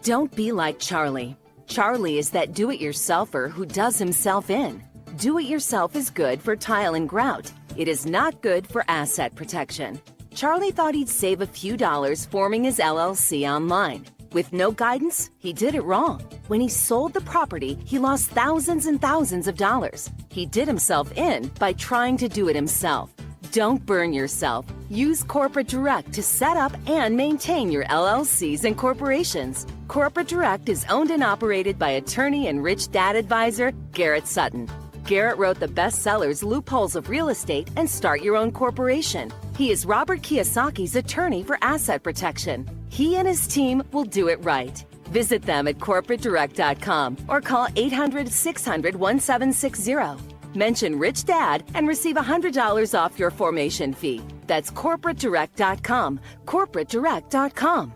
Don't be like Charlie. Charlie is that do-it-yourselfer who does himself in. Do-it-yourself is good for tile and grout. It is not good for asset protection. Charlie thought he'd save a few dollars forming his LLC online. With no guidance, he did it wrong. When he sold the property, he lost thousands and thousands of dollars. He did himself in by trying to do it himself. Don't burn yourself. Use Corporate Direct to set up and maintain your LLCs and corporations. Corporate Direct is owned and operated by attorney and rich dad advisor Garrett Sutton. Garrett wrote the bestsellers Loopholes of Real Estate and Start Your Own Corporation. He is Robert Kiyosaki's attorney for asset protection. He and his team will do it right. Visit them at corporatedirect.com or call 800-600-1760. Mention Rich Dad and receive $100 off your formation fee. That's corporatedirect.com. corporatedirect.com.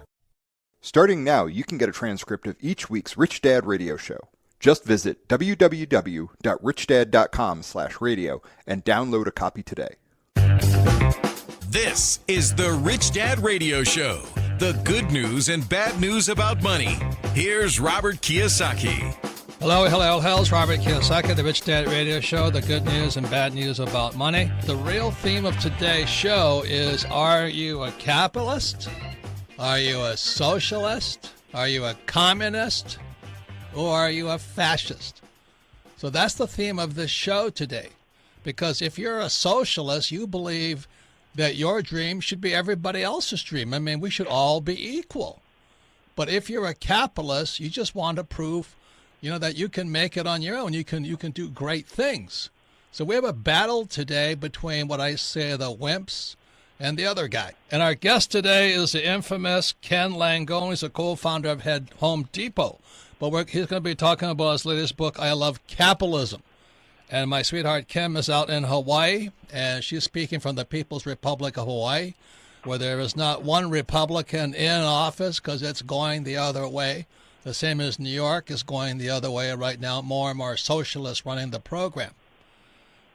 Starting now, you can get a transcript of each week's Rich Dad radio show. Just visit www.richdad.com/radio and download a copy today. This is the Rich Dad Radio Show. The good news and bad news about money. Here's Robert Kiyosaki. Hello. It's Robert Kiyosaki, the Rich Dad Radio Show, the good news and bad news about money. The real theme of today's show is, are you a capitalist? Are you a socialist? Are you a communist? Or are you a fascist? So that's the theme of this show today. Because if you're a socialist, you believe that your dream should be everybody else's dream. I mean, we should all be equal. But if you're a capitalist, you just want to prove that you can make it on your own. You can do great things. So we have a battle today between what I say the wimps and the other guy. And our guest today is the infamous Ken Langone. He's a co-founder of Home Depot. But he's going to be talking about his latest book, I Love Capitalism. And my sweetheart Kim is out in Hawaii, and she's speaking from the People's Republic of Hawaii, where there is not one Republican in office because it's going the other way. The same as New York is going the other way right now, more and more socialists running the program.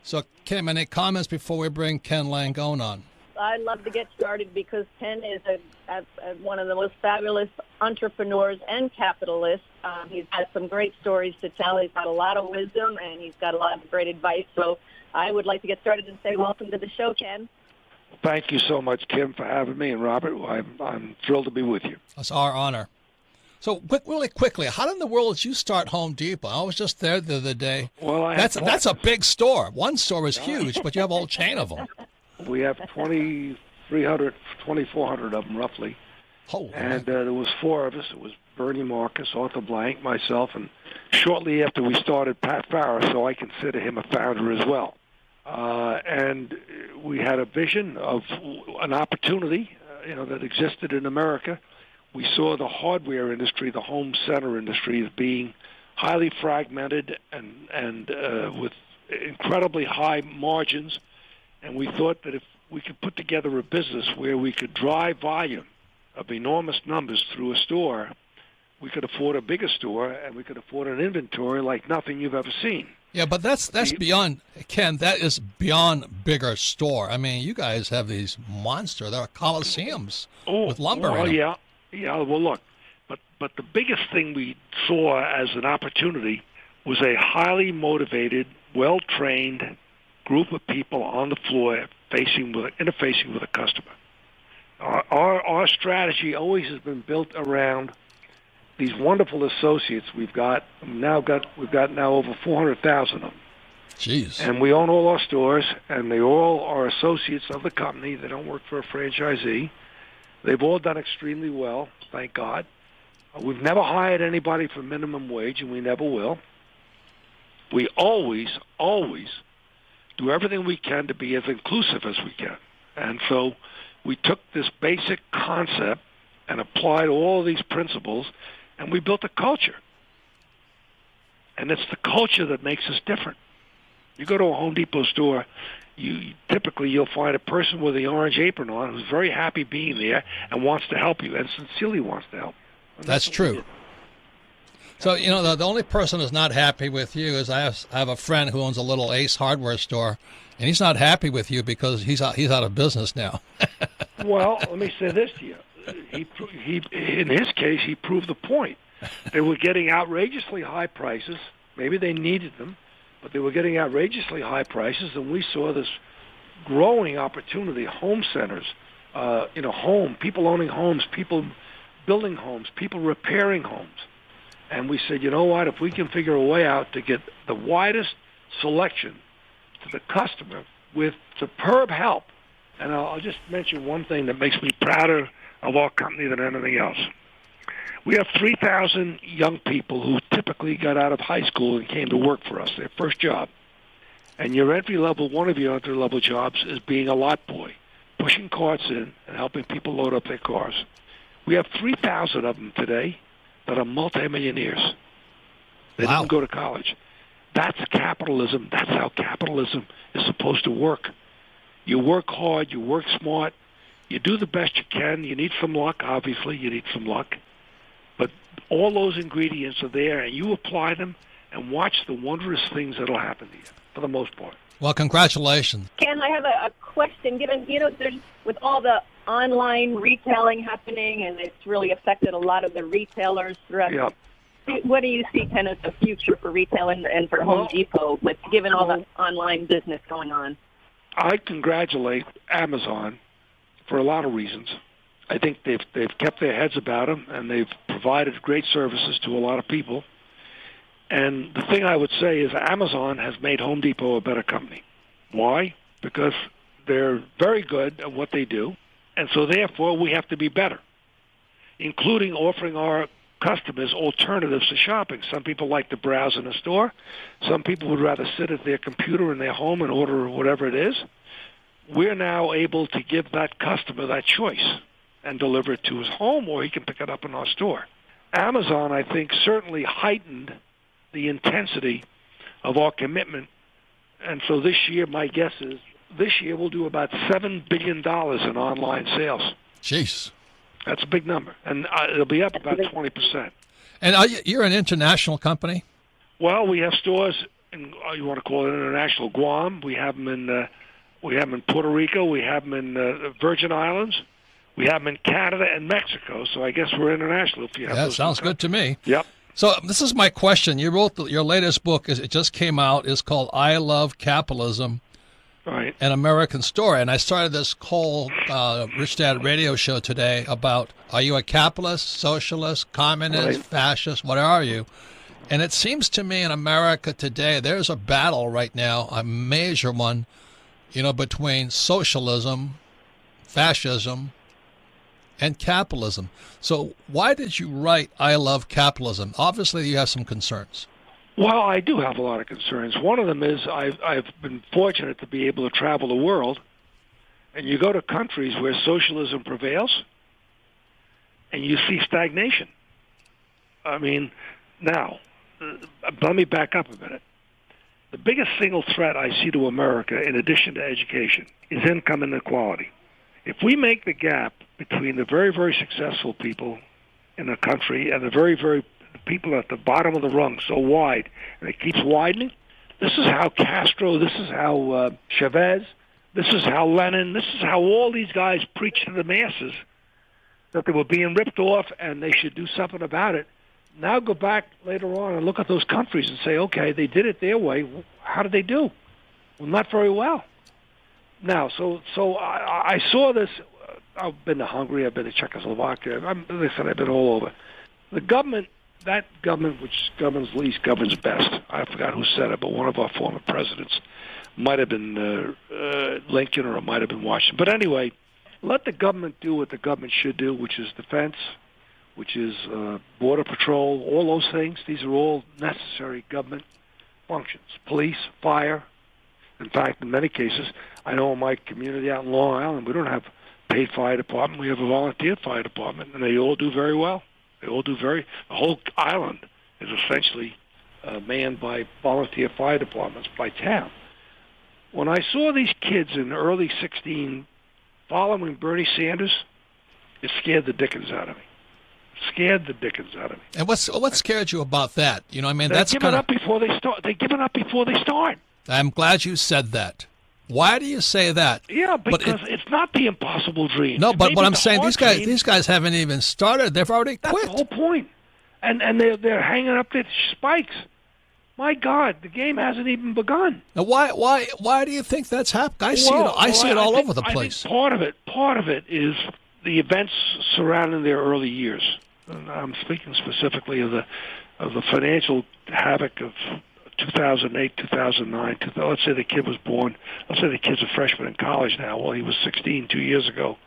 So, Kim, any comments before we bring Ken Langone on? I'd love to get started because Ken is one of the most fabulous entrepreneurs and capitalists. He's had some great stories to tell. He's got a lot of wisdom, and he's got a lot of great advice. So I would like to get started and say welcome to the show, Ken. Thank you so much, Kim, for having me. And, Robert, I'm thrilled to be with you. It's our honor. So, really quickly, how in the world did you start Home Depot? I was just there the other day. Well, that's a big store. One store is huge, but you have a whole chain of them. We have 2,400 of them, roughly. Oh, and there was four of us. It was Bernie Marcus, Arthur Blank, myself, and shortly after we started, Pat Farrer, so I consider him a founder as well. And we had a vision of an opportunity, that existed in America. We saw the hardware industry, the home center industry, as being highly fragmented and with incredibly high margins. And we thought that if we could put together a business where we could drive volume of enormous numbers through a store, we could afford a bigger store and we could afford an inventory like nothing you've ever seen. Yeah, but that's beyond, Ken, that is beyond bigger store. I mean, you guys have these monster. There are coliseums with lumber in them. Yeah, well, look, but the biggest thing we saw as an opportunity was a highly motivated, well-trained group of people on the floor interfacing with a customer. Our strategy always has been built around these wonderful associates we've got now over 400,000 of them. Jeez. And we own all our stores, and they all are associates of the company. They don't work for a franchisee. They've all done extremely well, thank God. We've never hired anybody for minimum wage, and we never will. We always do everything we can to be as inclusive as we can. And so we took this basic concept and applied all of these principles, and we built a culture. And it's the culture that makes us different. You go to a Home Depot store, you'll find a person with the orange apron on who's very happy being there and wants to help you and sincerely wants to help. And that's true. So, the only person who's not happy with you is I have a friend who owns a little Ace hardware store, and he's not happy with you because he's out of business now. Well, let me say this to you. He in his case, he proved the point. They were getting outrageously high prices. Maybe they needed them, but they were getting outrageously high prices, and we saw this growing opportunity, home centers, people owning homes, people building homes, people repairing homes. And we said, you know what, if we can figure a way out to get the widest selection to the customer with superb help, and I'll just mention one thing that makes me prouder of our company than anything else. We have 3,000 young people who typically got out of high school and came to work for us, their first job. And one of your entry-level jobs is being a lot boy, pushing carts in and helping people load up their cars. We have 3,000 of them today that are multimillionaires. They didn't go to college. That's capitalism. That's how capitalism is supposed to work. You work hard. You work smart. You do the best you can. You need some luck, obviously. You need some luck. But all those ingredients are there, and you apply them and watch the wondrous things that will happen to you, for the most part. Well, congratulations. Ken, I have a question. Given, there's, with all the online retailing happening, and it's really affected a lot of the retailers throughout. Yeah. What do you see, Ken, as the future for retail and for Home Depot, given all the online business going on? I congratulate Amazon for a lot of reasons. I think they've kept their heads about them, and they've provided great services to a lot of people. And the thing I would say is Amazon has made Home Depot a better company. Why? Because they're very good at what they do, and so therefore we have to be better, including offering our customers alternatives to shopping. Some people like to browse in a store. Some people would rather sit at their computer in their home and order whatever it is. We're now able to give that customer that choice and deliver it to his home, or he can pick it up in our store. Amazon, I think, certainly heightened the intensity of our commitment. And so this year, my guess is, this year we'll do about $7 billion in online sales. Jeez. That's a big number. And it'll be up about 20%. And you're an international company? Well, we have stores in, you want to call it international, Guam. We have them in Puerto Rico. We have them in the Virgin Islands. We have them in Canada and Mexico, so I guess we're international. If you have those sounds good to me. Yep. So this is my question. You wrote your latest book. It just came out. It's called I Love Capitalism, right? An American Story. And I started this whole Rich Dad radio show today about, are you a capitalist, socialist, communist, fascist? What are you? And it seems to me in America today, there's a battle right now, a major one, between socialism, fascism, and capitalism. So why did you write I Love Capitalism? Obviously, you have some concerns. Well, I do have a lot of concerns. One of them is I've been fortunate to be able to travel the world, and you go to countries where socialism prevails, and you see stagnation. I mean, now, let me back up a minute. The biggest single threat I see to America, in addition to education, is income inequality. If we make the gap between the very, very successful people in the country and the very, very people at the bottom of the rung so wide, and it keeps widening, this is how Castro, this is how Chavez, this is how Lenin, this is how all these guys preach to the masses that they were being ripped off and they should do something about it. Now go back later on and look at those countries and say, okay, they did it their way. How did they do? Well, not very well. Now, so I saw this. I've been to Hungary. I've been to Czechoslovakia. I've been all over. The government, that government which governs least, governs best. I forgot who said it, but one of our former presidents might have been Lincoln, or it might have been Washington. But anyway, let the government do what the government should do, which is defense, which is border patrol, all those things. These are all necessary government functions. Police, fire. In fact, in many cases, I know in my community out in Long Island, we don't have paid fire department. We have a volunteer fire department, and they all do very well. The whole island is essentially manned by volunteer fire departments by town. When I saw these kids in early 16 following Bernie Sanders, it scared the dickens out of me. And what scared you about that? They're giving up before they start. They're giving up before they start. I'm glad you said that. Why do you say that? Yeah, because it's not the impossible dream. No, but what I'm saying, these guys haven't even started. They've already quit. That's the whole point. and they're hanging up their spikes. My God, the game hasn't even begun. Now, why do you think that's happening? I see it all over the place. I think part of it is the events surrounding their early years. And I'm speaking specifically of the financial havoc of 2008, 2009. Let's say the kid was born. Let's say the kid's a freshman in college now. Well, he was 16 2 years ago.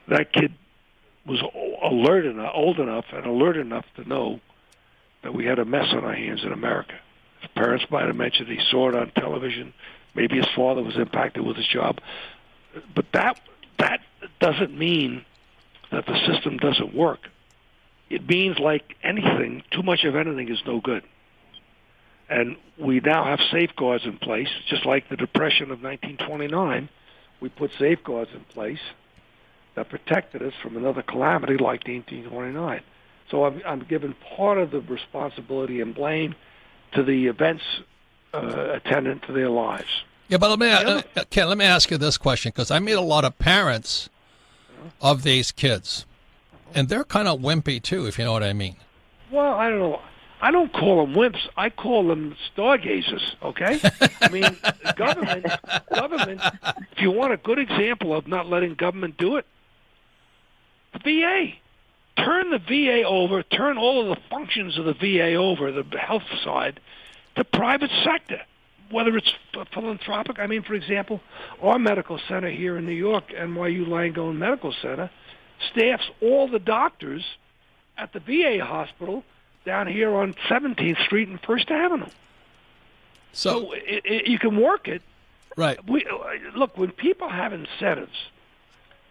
That kid was old enough to know that we had a mess on our hands in America. His parents might have mentioned he saw it on television. Maybe his father was impacted with his job. But that doesn't mean that the system doesn't work. It means, like anything, too much of anything is no good. And we now have safeguards in place, just like the Depression of 1929. We put safeguards in place that protected us from another calamity like 1929. So I'm giving part of the responsibility and blame to the events attendant to their lives. Yeah, but Ken, let me ask you this question, because I meet a lot of parents of these kids, and they're kind of wimpy too, if you know what I mean. Well, I don't know. I don't call them wimps. I call them stargazers, okay? I mean, government, if you want a good example of not letting government do it, the VA. Turn the VA over, turn all of the functions of the VA over, the health side, to private sector, whether it's philanthropic. I mean, for example, our medical center here in New York, NYU Langone Medical Center, staffs all the doctors at the VA hospital down here on 17th Street and First Avenue. So you can work it. Right. Look, when people have incentives,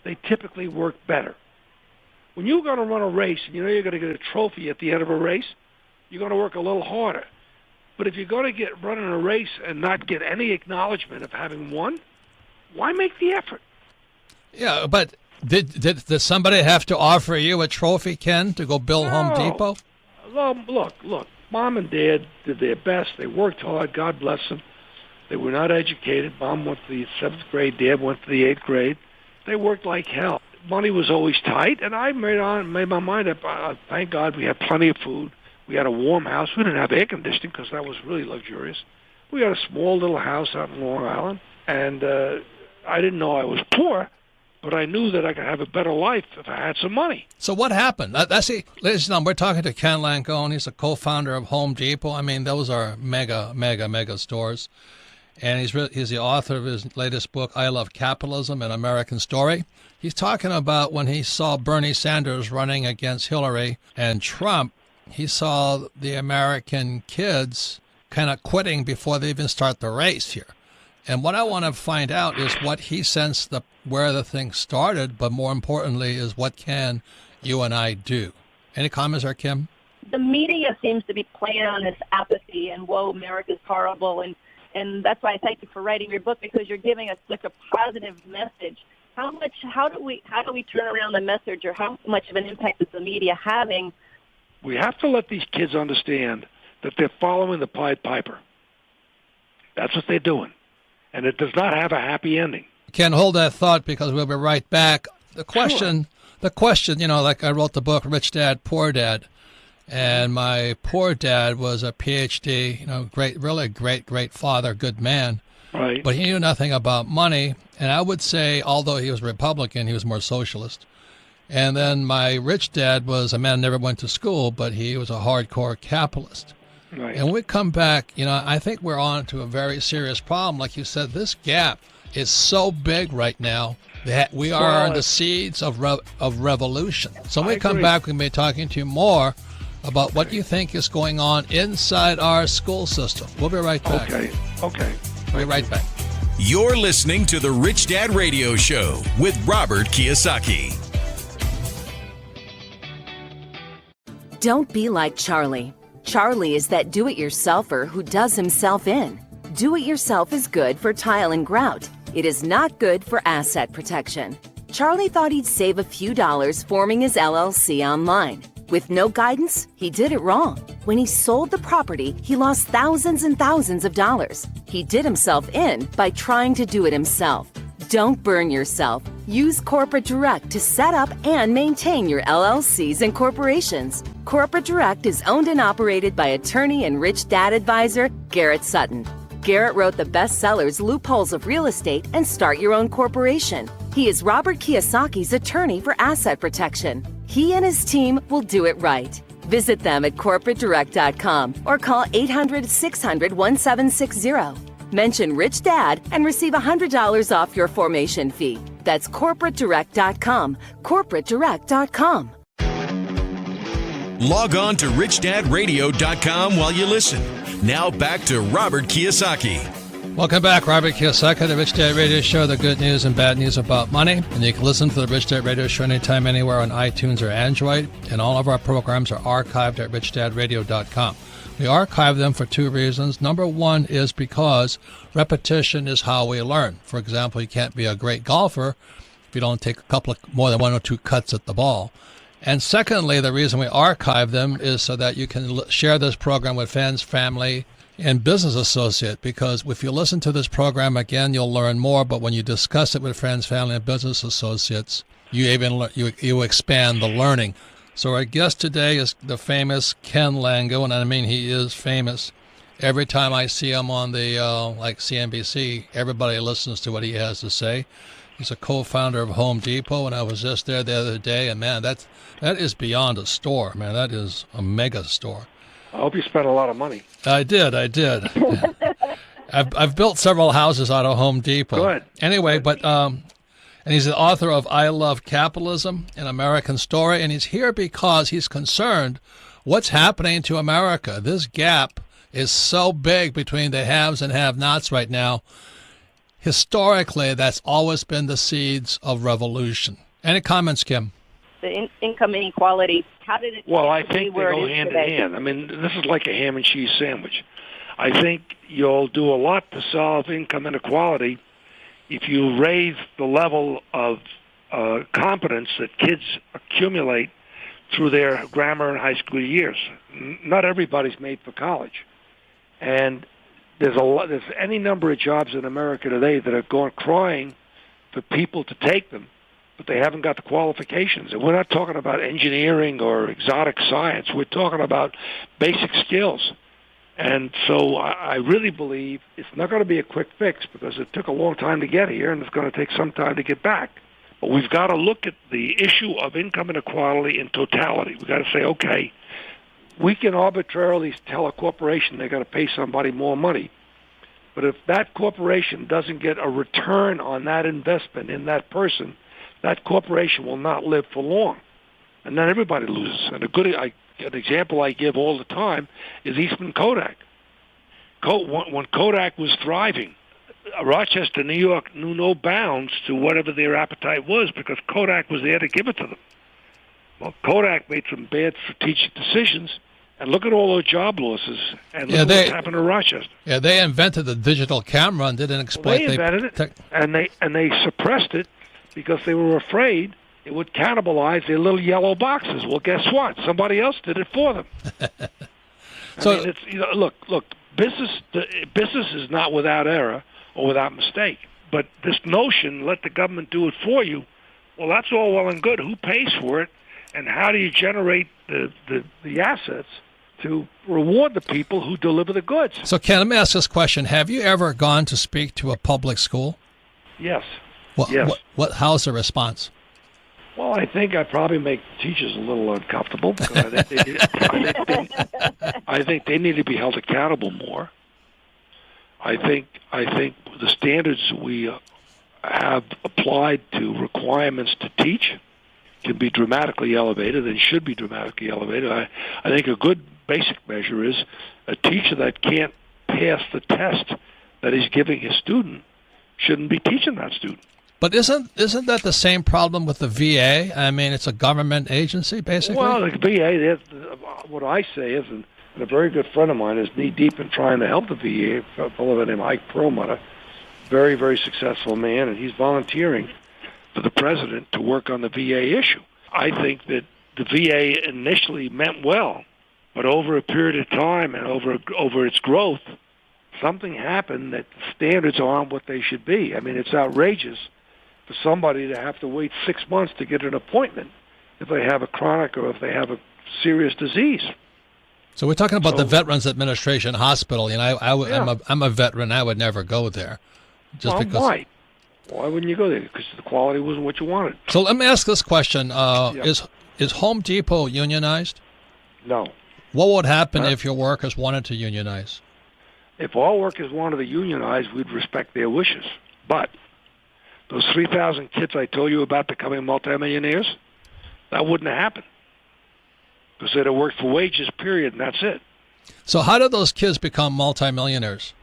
they typically work better. When you're going to run a race and you know you're going to get a trophy at the end of a race, you're going to work a little harder. But if you're going to running a race and not get any acknowledgement of having won, why make the effort? Yeah, but did somebody have to offer you a trophy, Ken, to go build Home Depot? Look, Mom and Dad did their best. They worked hard. God bless them. They were not educated. Mom went to the 7th grade. Dad went to the 8th grade. They worked like hell. Money was always tight, and I made my mind up. Thank God we had plenty of food. We had a warm house. We didn't have air conditioning because that was really luxurious. We had a small little house out in Long Island, and I didn't know I was poor, but I knew that I could have a better life if I had some money. So what happened? Ladies and gentlemen, we're talking to Ken Langone. He's a co-founder of Home Depot. I mean, those are mega stores. And he's the author of his latest book, I Love Capitalism, An American Story. He's talking about when he saw Bernie Sanders running against Hillary and Trump, he saw the American kids kind of quitting before they even start the race here. And what I want to find out is what he sensed where the thing started, but more importantly is what can you and I do. Any comments there, Kim? The media seems to be playing on this apathy and, whoa, America's horrible. And that's why I thank you for writing your book, because you're giving us such a positive message. How do we turn around the message, or how much of an impact is the media having? We have to let these kids understand that they're following the Pied Piper. That's what they're doing. And it does not have a happy ending. Ken, hold that thought, because we'll be right back. The question, like I wrote the book, Rich Dad, Poor Dad. And my poor dad was a PhD, great father, good man. Right. But he knew nothing about money. And I would say, although he was Republican, he was more socialist. And then my rich dad was a man who never went to school, but he was a hardcore capitalist. Right. And when we come back, I think we're on to a very serious problem. Like you said, this gap is so big right now that we are on the seeds of revolution. So when we come back, we're going to be talking to you more about what you think is going on inside our school system. We'll be right back. Okay. We'll be right back. You're listening to The Rich Dad Radio Show with Robert Kiyosaki. Don't be like Charlie. Charlie is that do-it-yourselfer who does himself in. Do-it-yourself is good for tile and grout. It is not good for asset protection. Charlie thought he'd save a few dollars forming his LLC online. With no guidance, he did it wrong. When he sold the property, he lost thousands and thousands of dollars. He did himself in by trying to do it himself. Don't burn yourself. Use Corporate Direct to set up and maintain your LLCs and corporations. Corporate Direct is owned and operated by attorney and rich dad advisor Garrett Sutton. Garrett wrote the bestsellers Loopholes of Real Estate and Start Your Own Corporation. He is Robert Kiyosaki's attorney for asset protection. He and his team will do it right. Visit them at corporatedirect.com or call 800-600-1760. Mention Rich Dad and receive $100 off your formation fee. That's corporatedirect.com. corporatedirect.com. Log on to richdadradio.com while you listen. Now back to Robert Kiyosaki. Welcome back, Robert Kiyosaki, the Rich Dad Radio Show, the good news and bad news about money. And you can listen to the Rich Dad Radio Show anytime, anywhere on iTunes or Android. And all of our programs are archived at richdadradio.com. We archive them for two reasons. Number one is because repetition is how we learn. For example, you can't be a great golfer if you don't take more than one or two cuts at the ball. And secondly, the reason we archive them is so that you can share this program with friends, family, and business associate, because if you listen to this program again, you'll learn more. But when you discuss it with friends, family, and business associates, you expand the learning. So our guest today is the famous Ken Lango, and I mean he is famous. Every time I see him on the like CNBC, everybody listens to what he has to say. He's a co-founder of Home Depot, and I was just there the other day, and man, that is beyond a store, man. That is a mega store. I hope you spent a lot of money. I did. I've built several houses out of Home Depot. Good. Anyway, but and he's the author of I Love Capitalism, an American Story, and he's here because he's concerned what's happening to America. This gap is so big between the haves and have-nots right now. Historically, that's always been the seeds of revolution. Any comments, Kim? The income inequality, how did it... Well, I think they go hand in hand. I mean, this is like a ham and cheese sandwich. I think you'll do a lot to solve income inequality if you raise the level of competence that kids accumulate through their grammar and high school years. Not everybody's made for college. And there's any number of jobs in America today that are going crying for people to take them, but they haven't got the qualifications. And we're not talking about engineering or exotic science. We're talking about basic skills. And so I really believe it's not going to be a quick fix because it took a long time to get here, and it's going to take some time to get back. But we've got to look at the issue of income inequality in totality. We've got to say, okay, we can arbitrarily tell a corporation they're going to pay somebody more money. But if that corporation doesn't get a return on that investment in that person, that corporation will not live for long. And then everybody loses. And an example I give all the time is Eastman Kodak. When Kodak was thriving, Rochester, New York knew no bounds to whatever their appetite was because Kodak was there to give it to them. Well, Kodak made some bad strategic decisions, and look at all those job losses, and look what's happened to Rochester. Yeah, they invented the digital camera and didn't exploit. Well, they invented it, and they suppressed it because they were afraid it would cannibalize their little yellow boxes. Well, guess what? Somebody else did it for them. So, I mean, it's, look, business is not without error or without mistake. But this notion, let the government do it for you, well, that's all well and good. Who pays for it, and how do you generate the assets to reward the people who deliver the goods? So, Ken, let me ask this question. Have you ever gone to speak to a public school? Yes. Yes. How's the response? Well, I think I probably make teachers a little uncomfortable because I think they need to be held accountable more. I think the standards we have applied to requirements to teach can be dramatically elevated and should be dramatically elevated. I think a good basic measure is a teacher that can't pass the test that he's giving his student shouldn't be teaching that student. But isn't that the same problem with the VA? I mean, it's a government agency, basically. Well, the VA, what I say is, and a very good friend of mine is knee-deep in trying to help the VA, a fellow named Ike Perlmutter, very, very successful man, and he's volunteering for the president to work on the VA issue. I think that the VA initially meant well, but over a period of time and over its growth, something happened that standards aren't what they should be. I mean, it's outrageous for somebody to have to wait 6 months to get an appointment if they have a chronic or if they have a serious disease. So we're talking about the Veterans Administration Hospital. You know, Yeah. I'm a veteran. I would never go there, just Well, because. why? Why wouldn't you go there? Because the quality wasn't what you wanted. So let me ask this question: Is Home Depot unionized? No. What would happen if your workers wanted to unionize? If all workers wanted to unionize, we'd respect their wishes. But those 3,000 kids I told you about becoming multimillionaires, that wouldn't have happened. Because they'd have worked for wages, period, and that's it. So how did those kids become multimillionaires?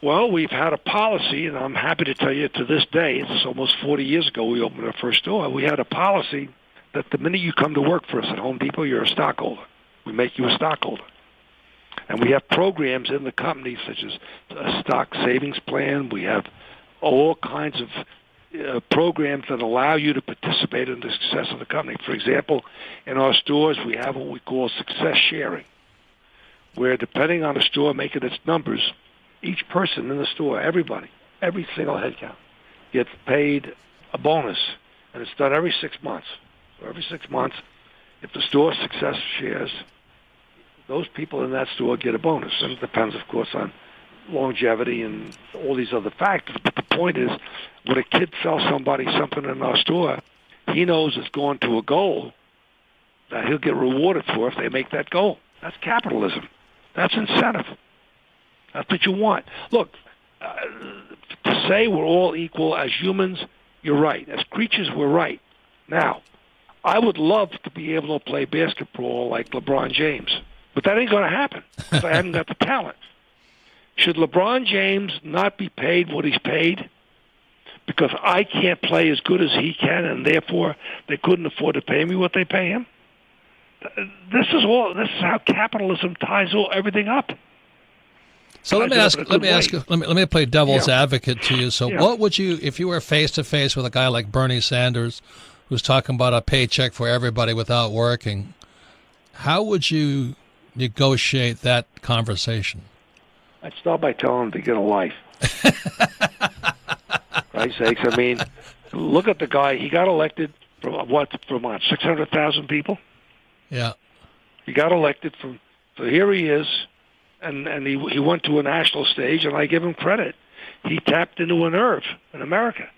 Well, we've had a policy, and I'm happy to tell you to this day, it's almost 40 years ago we opened our first store, we had a policy that the minute you come to work for us at Home Depot, you're a stockholder. We make you a stockholder. And we have programs in the company such as a stock savings plan. We have all kinds of programs that allow you to participate in the success of the company. For example, in our stores, we have what we call success sharing, where depending on the store making its numbers, each person in the store, everybody, every single head count, gets paid a bonus, and it's done every 6 months. So every 6 months, if the store success shares, those people in that store get a bonus. And it depends, of course, on longevity and all these other factors. But the point is, when a kid sells somebody something in our store, he knows it's going to a goal that he'll get rewarded for if they make that goal. That's capitalism. That's incentive. That's what you want. Look, to say we're all equal as humans, you're right. As creatures, we're right. Now, I would love to be able to play basketball like LeBron James, but that ain't going to happen because I haven't got the talent. Should LeBron James not be paid what he's paid because I can't play as good as he can, and therefore they couldn't afford to pay me what they pay him? This is how capitalism ties everything up. So let me play devil's advocate to you. So what would you, if you were face to face with a guy like Bernie Sanders, who's talking about a paycheck for everybody without working, how would you negotiate that conversation? I'd start by telling him to get a life. For Christ's sakes, I mean, look at the guy. He got elected from 600,000 people? Yeah. He got elected from, so here he is, and he went to a national stage, and I give him credit. He tapped into a nerve in America.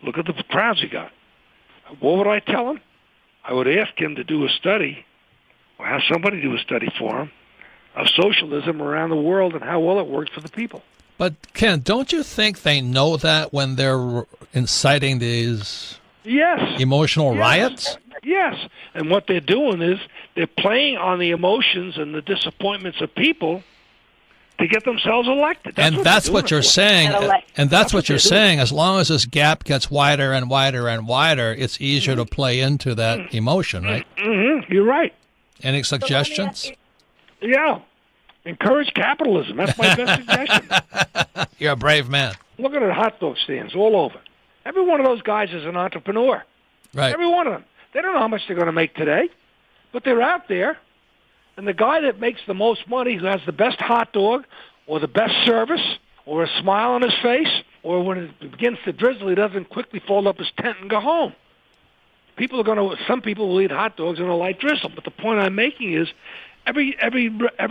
Look at the crowds he got. What would I tell him? I would ask him to do a study, or have somebody do a study for him, of socialism around the world and how well it worked for the people. But, Ken, don't you think they know that when they're inciting these emotional riots? Yes, and what they're doing is they're playing on the emotions and the disappointments of people to get themselves elected. That's what you're saying. And that's what you're saying. As long as this gap gets wider and wider and wider, it's easier to play into that emotion, right? Mm-hmm. You're right. Any suggestions? Yeah. Encourage capitalism. That's my best suggestion. You're a brave man. Look at the hot dog stands all over. Every one of those guys is an entrepreneur. Right. Every one of them. They don't know how much they're going to make today, but they're out there. And the guy that makes the most money, who has the best hot dog or the best service or a smile on his face, or when it begins to drizzle, he doesn't quickly fold up his tent and go home. Some people will eat hot dogs in a light drizzle. But the point I'm making is every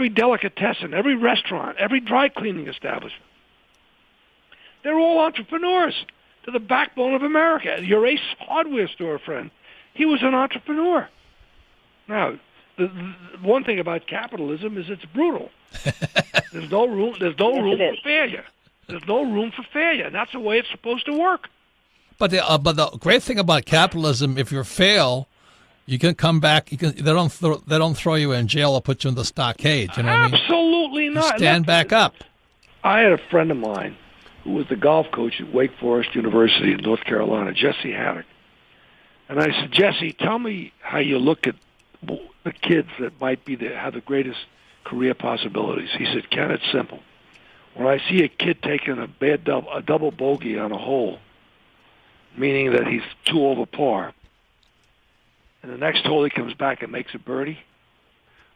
delicatessen, every restaurant, every dry cleaning establishment, they're all entrepreneurs. They're the backbone of America. Your Ace hardware store friend, he was an entrepreneur. Now, the one thing about capitalism is it's brutal. There's no room for failure. There's no room for failure, and that's the way it's supposed to work. But the great thing about capitalism, if you fail, you can come back. They don't throw you in jail or put you in the stockade. You know what I mean? Absolutely not. You stand back up. I had a friend of mine who was the golf coach at Wake Forest University in North Carolina, Jesse Haddock. And I said, Jesse, tell me how you look at the kids that might have the greatest career possibilities. He said, Ken, it's simple. When I see a kid taking a double bogey on a hole, meaning that he's 2 over par, and the next hole he comes back and makes a birdie,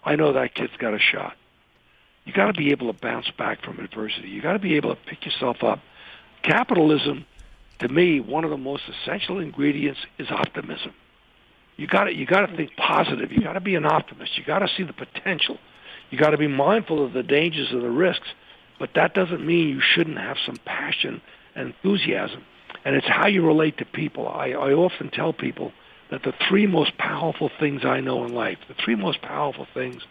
I know that kid's got a shot. You got to be able to bounce back from adversity. You got to be able to pick yourself up. Capitalism to me, one of the most essential ingredients is optimism. You got to think positive. You got to be an optimist. You got to see the potential. You got to be mindful of the dangers and the risks. But that doesn't mean you shouldn't have some passion and enthusiasm. And it's how you relate to people. I often tell people that the three most powerful things I know in life, the three most powerful things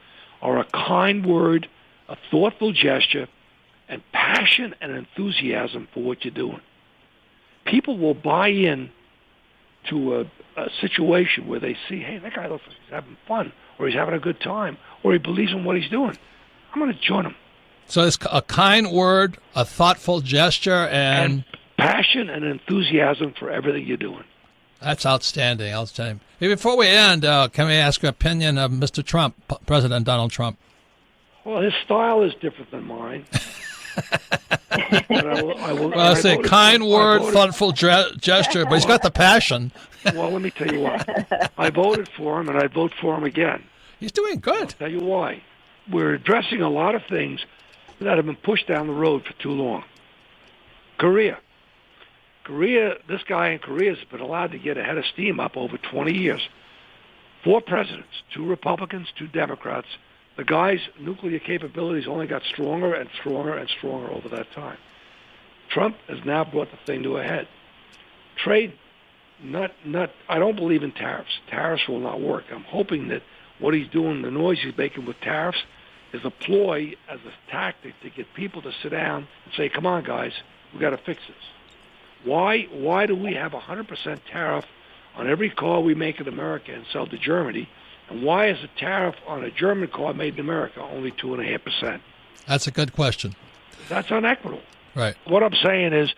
are a kind word, a thoughtful gesture, and passion and enthusiasm for what you're doing. People will buy in to a situation where they see, hey, that guy looks like he's having fun, or he's having a good time, or he believes in what he's doing. I'm going to join him. So it's a kind word, a thoughtful gesture, and passion and enthusiasm for everything you're doing. That's outstanding. Outstanding. Hey, before we end, can we ask your opinion of Mr. Trump, President Donald Trump? Well, his style is different than mine. Well, it's a kind word, thoughtful gesture, but he's got the passion. Well, let me tell you what. I voted for him, and I'd vote for him again. He's doing good. I'll tell you why. We're addressing a lot of things that have been pushed down the road for too long. Korea, this guy in Korea has been allowed to get a head of steam up over 20 years. 4 presidents, 2 Republicans, 2 Democrats. The guy's nuclear capabilities only got stronger and stronger and stronger over that time. Trump has now brought the thing to a head. Trade, I don't believe in tariffs. Tariffs will not work. I'm hoping that what he's doing, the noise he's making with tariffs, is a ploy as a tactic to get people to sit down and say, come on, guys, we got to fix this. Why do we have 100% tariff on every car we make in America and sell to Germany? And why is the tariff on a German car made in America only 2.5%? That's a good question. That's unequitable. Right. What I'm saying is,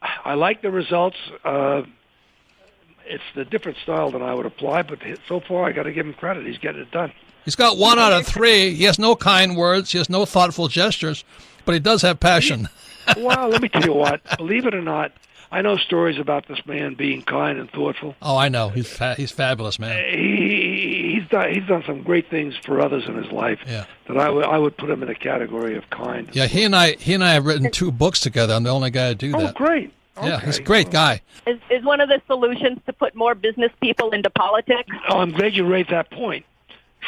I like the results. It's the different style that I would apply, but so far I got to give him credit. He's getting it done. He's got 1 out of 3. He has no kind words. He has no thoughtful gestures, but he does have passion. Well, let me tell you what. Believe it or not, I know stories about this man being kind and thoughtful. Oh, I know. He's fabulous, man. He's done some great things for others in his life. Yeah. That I would put him in a category of kind. Yeah, he and I have written 2 books together. I'm the only guy to do that. Oh, great. Okay. Yeah, he's a great guy. Is one of the solutions to put more business people into politics? Oh, I'm glad you raised that point.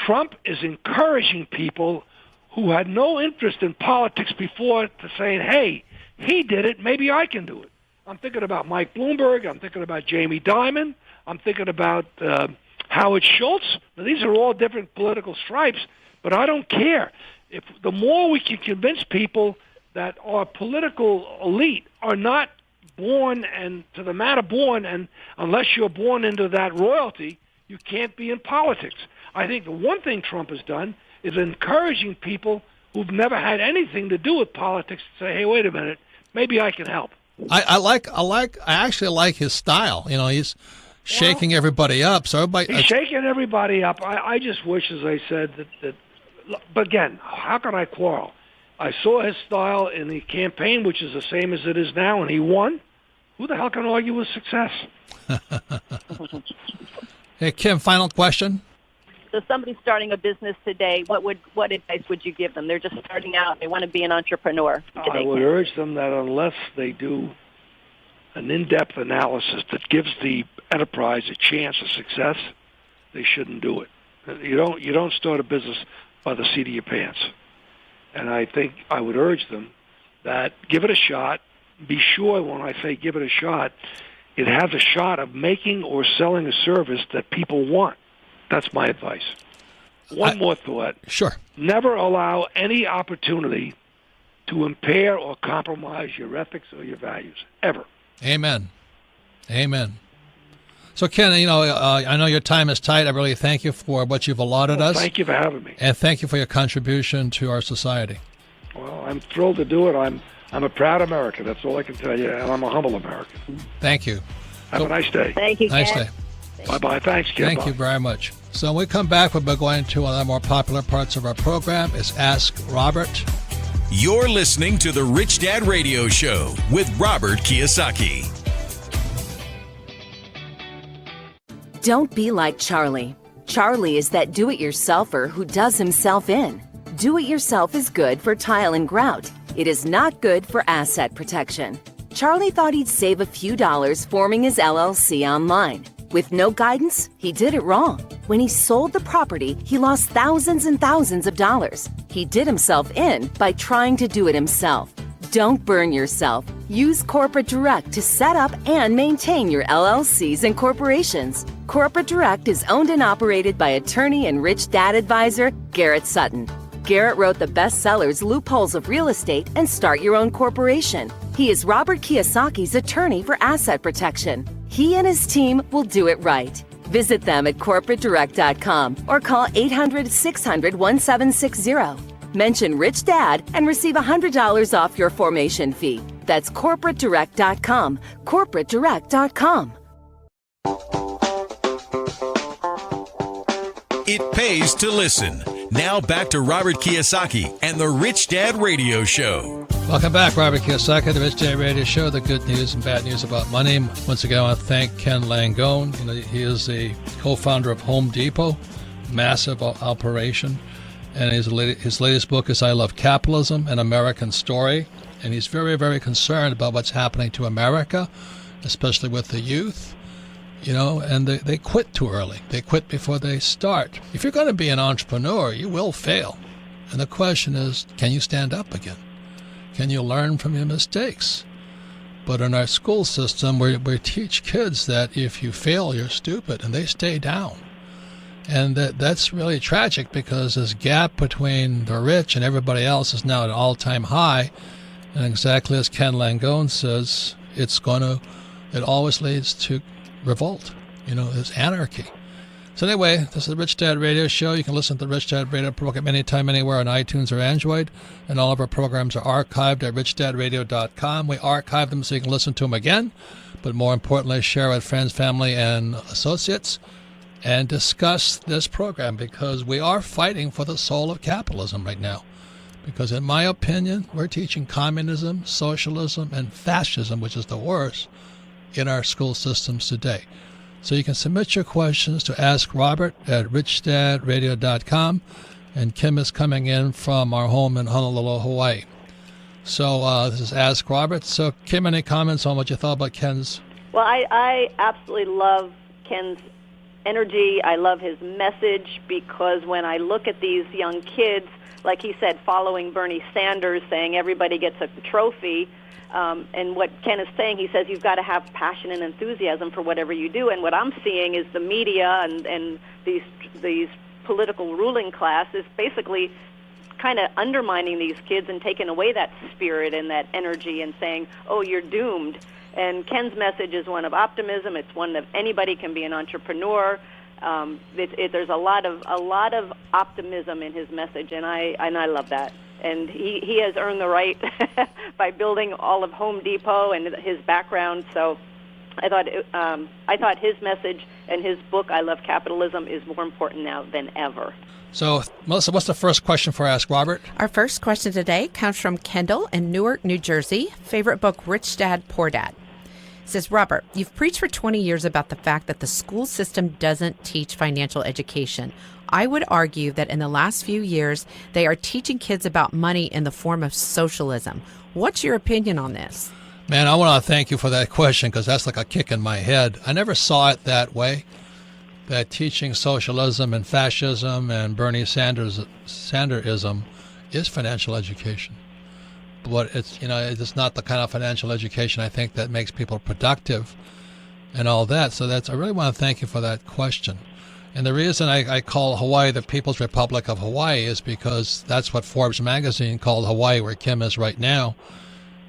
Trump is encouraging people who had no interest in politics before to saying, hey, he did it, maybe I can do it. I'm thinking about Mike Bloomberg. I'm thinking about Jamie Dimon. I'm thinking about Howard Schultz. Now, these are all different political stripes, but I don't care. If the more we can convince people that our political elite are not born and to the matter born, and unless you're born into that royalty, you can't be in politics. I think the one thing Trump has done is encouraging people who've never had anything to do with politics to say, hey, wait a minute, maybe I can help. I actually like his style. You know, he's shaking everybody up. So everybody, he's shaking everybody up. I just wish, as I said, that. But again, how can I quarrel? I saw his style in the campaign, which is the same as it is now, and he won. Who the hell can argue with success? Hey, Kim, final question. So somebody's starting a business today. What advice would you give them? They're just starting out. They want to be an entrepreneur. I would urge them that unless they do an in-depth analysis that gives the enterprise a chance of success, they shouldn't do it. You don't start a business by the seat of your pants. And I think I would urge them that give it a shot. Be sure when I say give it a shot, it has a shot of making or selling a service that people want. That's my advice. One more thought. Sure. Never allow any opportunity to impair or compromise your ethics or your values, ever. Amen. Amen. So, Ken, I know your time is tight. I really thank you for what you've allotted us. Thank you for having me. And thank you for your contribution to our society. Well, I'm thrilled to do it. I'm a proud American. That's all I can tell you. And I'm a humble American. Thank you. Have a nice day. Thank you, Ken. Nice day. Bye-bye. Thanks, Ken. Thank you very much. So when we come back, we'll be going to one of the more popular parts of our program is Ask Robert. You're listening to The Rich Dad Radio Show with Robert Kiyosaki. Don't be like Charlie. Charlie is that do-it-yourselfer who does himself in. Do-it-yourself is good for tile and grout. It is not good for asset protection. Charlie thought he'd save a few dollars forming his LLC online. With no guidance, he did it wrong. When he sold the property, he lost thousands and thousands of dollars. He did himself in by trying to do it himself. Don't burn yourself. Use Corporate Direct to set up and maintain your LLCs and corporations. Corporate Direct is owned and operated by attorney and rich dad advisor Garrett Sutton. Garrett wrote the bestsellers Loopholes of Real Estate and Start Your Own Corporation. He is Robert Kiyosaki's attorney for asset protection. He and his team will do it right. Visit them at corporatedirect.com or call 800-600-1760. Mention Rich Dad and receive $100 off your formation fee. That's corporatedirect.com. corporatedirect.com. It pays to listen. Now back to Robert Kiyosaki and the Rich Dad Radio Show. Welcome back, Robert Kiyosaki, the Rich Dad Radio Show, the good news and bad news about money. Once again, I want to thank Ken Langone. He is the co-founder of Home Depot, massive operation. And his latest book is I Love Capitalism, An American Story. And he's very, very concerned about what's happening to America, especially with the youth. And they quit too early. They quit before they start. If you're going to be an entrepreneur, you will fail. And the question is, can you stand up again? Can you learn from your mistakes? But in our school system, we teach kids that if you fail, you're stupid, and they stay down. And that's really tragic because this gap between the rich and everybody else is now at an all-time high. And exactly as Ken Langone says, it always leads to revolt. It's anarchy. So anyway, this is the Rich Dad Radio Show. You can listen to the Rich Dad Radio program anytime, anywhere on iTunes or Android. And all of our programs are archived at richdadradio.com. We archive them so you can listen to them again. But more importantly, share with friends, family, and associates. And discuss this program because we are fighting for the soul of capitalism right now. Because in my opinion, we're teaching communism, socialism, and fascism, which is the worst, in our school systems today. So you can submit your questions to Ask Robert at richdadradio.com. And Kim is coming in from our home in Honolulu, Hawaii. So this is Ask Robert. So Kim, any comments on what you thought about Ken's? Well, I absolutely love Ken's energy. I love his message because when I look at these young kids, like he said, following Bernie Sanders, saying everybody gets a trophy, and what Ken is saying, he says you've got to have passion and enthusiasm for whatever you do. And what I'm seeing is the media and these political ruling class is basically kind of undermining these kids and taking away that spirit and that energy and saying, oh, you're doomed. And Ken's message is one of optimism. It's one of anybody can be an entrepreneur. There's a lot of optimism in his message, and I love that. And he has earned the right by building all of Home Depot and his background. So I thought his message and his book, I Love Capitalism, is more important now than ever. So, Melissa, what's the first question for Ask Robert? Our first question today comes from Kendall in Newark, New Jersey. Favorite book, Rich Dad, Poor Dad. It says, Robert, you've preached for 20 years about the fact that the school system doesn't teach financial education. I would argue that in the last few years, they are teaching kids about money in the form of socialism. What's your opinion on this? Man, I want to thank you for that question because that's like a kick in my head. I never saw it that way, that teaching socialism and fascism and Bernie Sanderism is financial education. But it's not the kind of financial education I think that makes people productive and all that. So I really want to thank you for that question. And the reason I call Hawaii the People's Republic of Hawaii is because that's what Forbes magazine called Hawaii, where Kim is right now.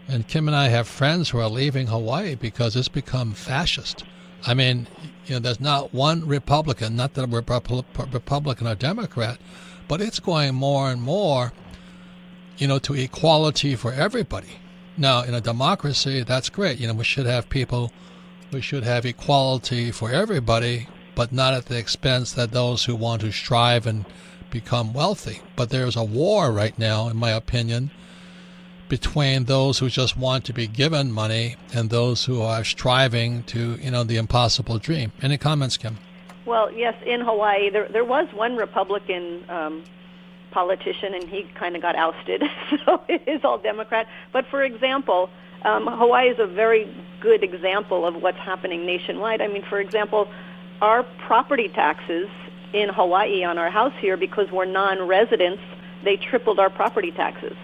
And Kim and I have friends who are leaving Hawaii because it's become fascist. I mean, there's not one Republican, not that we're Republican or Democrat, but it's going more and more, to equality for everybody. Now, in a democracy, that's great. We should have equality for everybody, but not at the expense that those who want to strive and become wealthy. But there's a war right now, in my opinion, between those who just want to be given money and those who are striving to, the impossible dream. Any comments, Kim? Well, yes, in Hawaii, there was one Republican politician, and he kind of got ousted, so it is all Democrat. But for example, Hawaii is a very good example of what's happening nationwide. I mean, for example, our property taxes in Hawaii on our house here, because we're non-residents, they tripled our property taxes.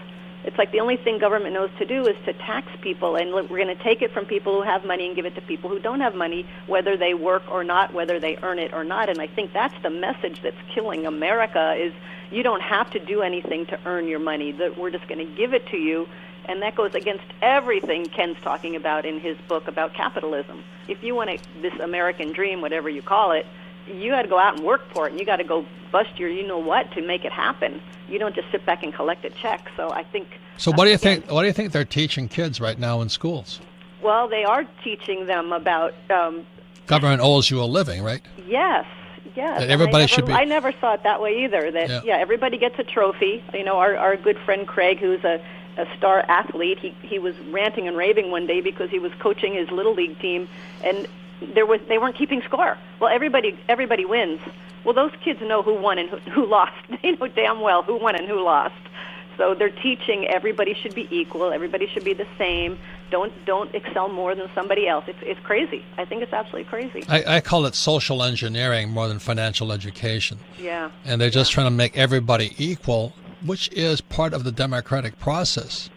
It's like the only thing government knows to do is to tax people, and we're going to take it from people who have money and give it to people who don't have money, whether they work or not, whether they earn it or not. And I think that's the message that's killing America, is you don't have to do anything to earn your money, that we're just going to give it to you. And that goes against everything Ken's talking about in his book about capitalism. If you want this American dream, whatever you call it, you got to go out and work for it, and you got to go bust your you-know-what to make it happen. You don't just sit back and collect a check. So I think... So what do you think? What do you think they're teaching kids right now in schools? Well, they are teaching them about... government owes you a living, right? Yes. That everybody should be... I never saw it that way either. That everybody gets a trophy. You know, our good friend Craig, who's a star athlete, he was ranting and raving one day because he was coaching his little league team, and they weren't keeping score. Well, everybody wins. Well, those kids know who won and who lost. They know damn well who won and who lost. So they're teaching everybody should be equal. Everybody should be the same. Don't excel more than somebody else. It's crazy. I think it's absolutely crazy. I call it social engineering more than financial education. Yeah. And they're just trying to make everybody equal, which is part of the democratic process.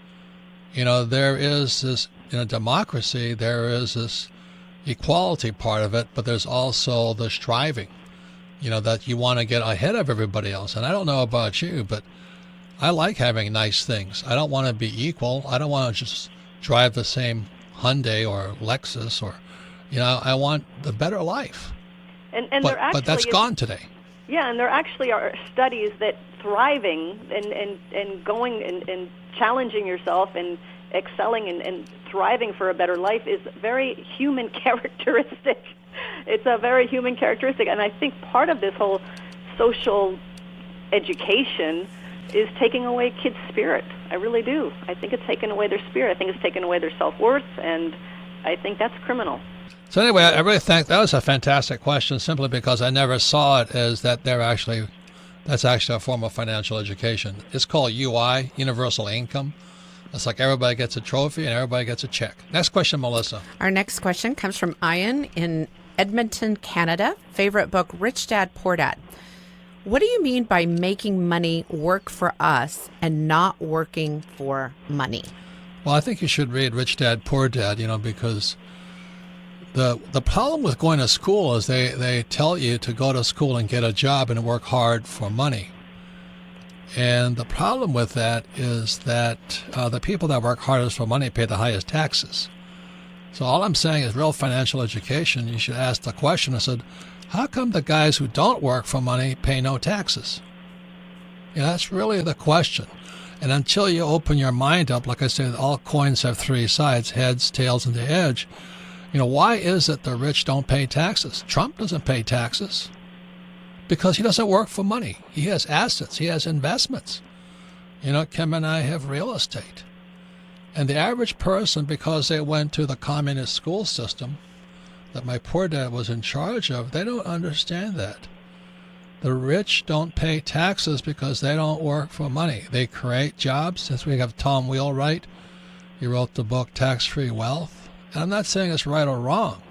You know, there is this, in a democracy, there is this equality part of it, but there's also the striving, you know, that you want to get ahead of everybody else. And I don't know about you, but I like having nice things. I don't want to be equal. I don't want to just drive the same Hyundai or Lexus, or, you know, I want the better life. But that's gone today. Yeah, and there actually are studies that thriving and going and challenging yourself and excelling and thriving for a better life is very human characteristic. It's a very human characteristic, and I think part of this whole social education is taking away kids' spirit. I really do. I think it's taken away their spirit. I think it's taken away their self-worth, and I think that's criminal. So anyway, I really think that was a fantastic question, simply because I never saw it as that that's actually a form of financial education. It's called UI, Universal Income. It's like everybody gets a trophy and everybody gets a check. Next question, Melissa. Our next question comes from Ian in Edmonton, Canada. Favorite book, Rich Dad, Poor Dad. What do you mean by making money work for us and not working for money? Well, I think you should read Rich Dad, Poor Dad, you know, because the problem with going to school is they tell you to go to school and get a job and work hard for money. And the problem with that is that the people that work hardest for money pay the highest taxes. So all I'm saying is real financial education, you should ask the question, I said, how come the guys who don't work for money pay no taxes? You know, that's really the question. And until you open your mind up, like I said, all coins have three sides, heads, tails, and the edge. You know, why is it the rich don't pay taxes? Trump doesn't pay taxes because he doesn't work for money. He has assets. He has investments. You know, Kim and I have real estate. And the average person, because they went to the communist school system that my poor dad was in charge of, they don't understand that. The rich don't pay taxes because they don't work for money. They create jobs. Since we have Tom Wheelwright, he wrote the book Tax-Free Wealth. And I'm not saying it's right or wrong,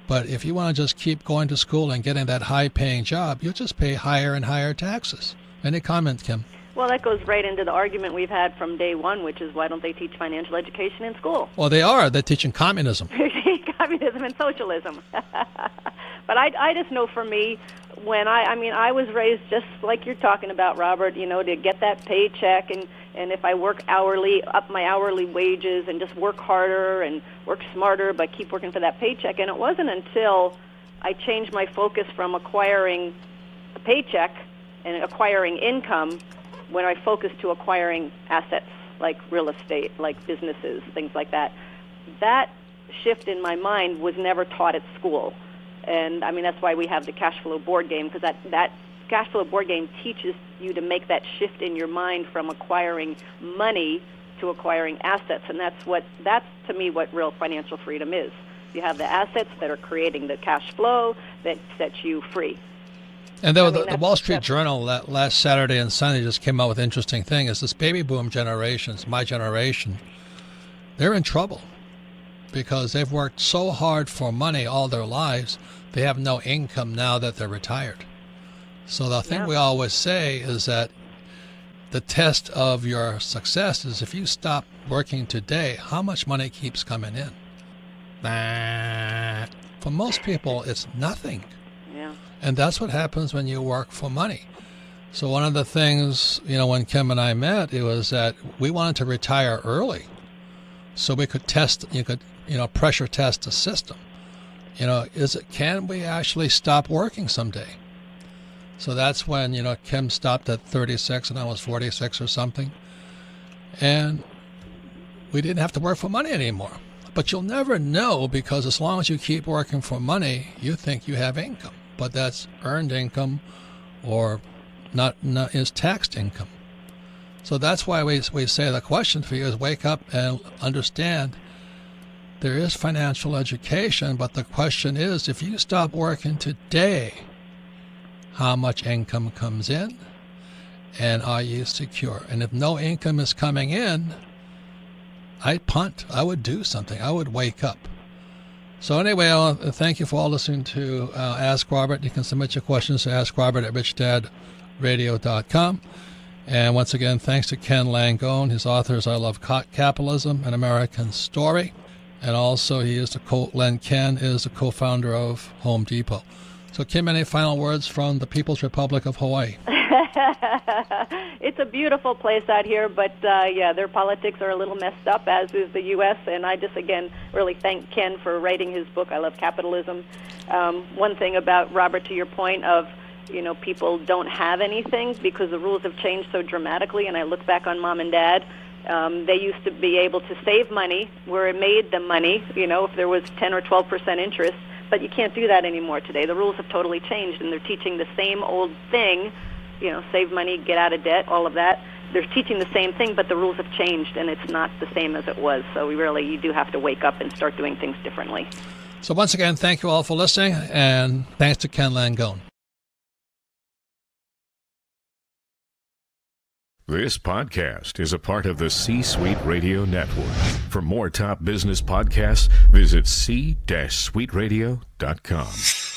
but if you want to just keep going to school and getting that high-paying job, you'll just pay higher and higher taxes. Any comment, Kim? Well, that goes right into the argument we've had from day one, which is why don't they teach financial education in school? Well, they are. They're teaching communism. Communism and socialism. But I just know for me, when I was raised just like you're talking about, Robert, you know, to get that paycheck, and if I work hourly, up my hourly wages and just work harder and work smarter, but keep working for that paycheck. And it wasn't until I changed my focus from acquiring a paycheck and acquiring income when I focused to acquiring assets like real estate, like businesses, things like that. That shift in my mind was never taught at school. And, I mean, that's why we have the cash flow board game, because that cash flow board game teaches you to make that shift in your mind from acquiring money to acquiring assets. And that's, to me, what real financial freedom is. You have the assets that are creating the cash flow that sets you free. And the Wall Street Journal that last Saturday and Sunday just came out with an interesting thing. Is this baby boom generation, it's my generation, they're in trouble because they've worked so hard for money all their lives, they have no income now that they're retired. So the thing we always say is that the test of your success is if you stop working today, how much money keeps coming in? For most people, it's nothing. Yeah. And that's what happens when you work for money. So one of the things, when Kim and I met, it was that we wanted to retire early so we could pressure test the system. Can we actually stop working someday? So that's when, Kim stopped at 36 and I was 46 or something. And we didn't have to work for money anymore. But you'll never know, because as long as you keep working for money, you think you have income. But that's earned income or not is taxed income. So that's why we say the question for you is wake up and understand there is financial education, but the question is, if you stop working today, how much income comes in, and are you secure? And if no income is coming in, I'd punt. I would do something. I would wake up. So anyway, I want to thank you for all listening to Ask Robert. You can submit your questions to AskRobert@RichDadRadio.com. And once again, thanks to Ken Langone. His authors, I Love Capitalism, An American Story. And also, Ken is the co-founder of Home Depot. So, Kim, any final words from the People's Republic of Hawaii? It's a beautiful place out here, but their politics are a little messed up, as is the U.S., and I just, again, really thank Ken for writing his book, I Love Capitalism. One thing about, Robert, to your point of, people don't have anything because the rules have changed so dramatically, and I look back on Mom and Dad. They used to be able to save money where it made them money, if there was 10 or 12% interest, but you can't do that anymore today. The rules have totally changed, and they're teaching the same old thing, save money, get out of debt, all of that. They're teaching the same thing, but the rules have changed, and it's not the same as it was. So you do have to wake up and start doing things differently. So once again, thank you all for listening, and thanks to Ken Langone. This podcast is a part of the C-Suite Radio Network. For more top business podcasts, visit c-suiteradio.com.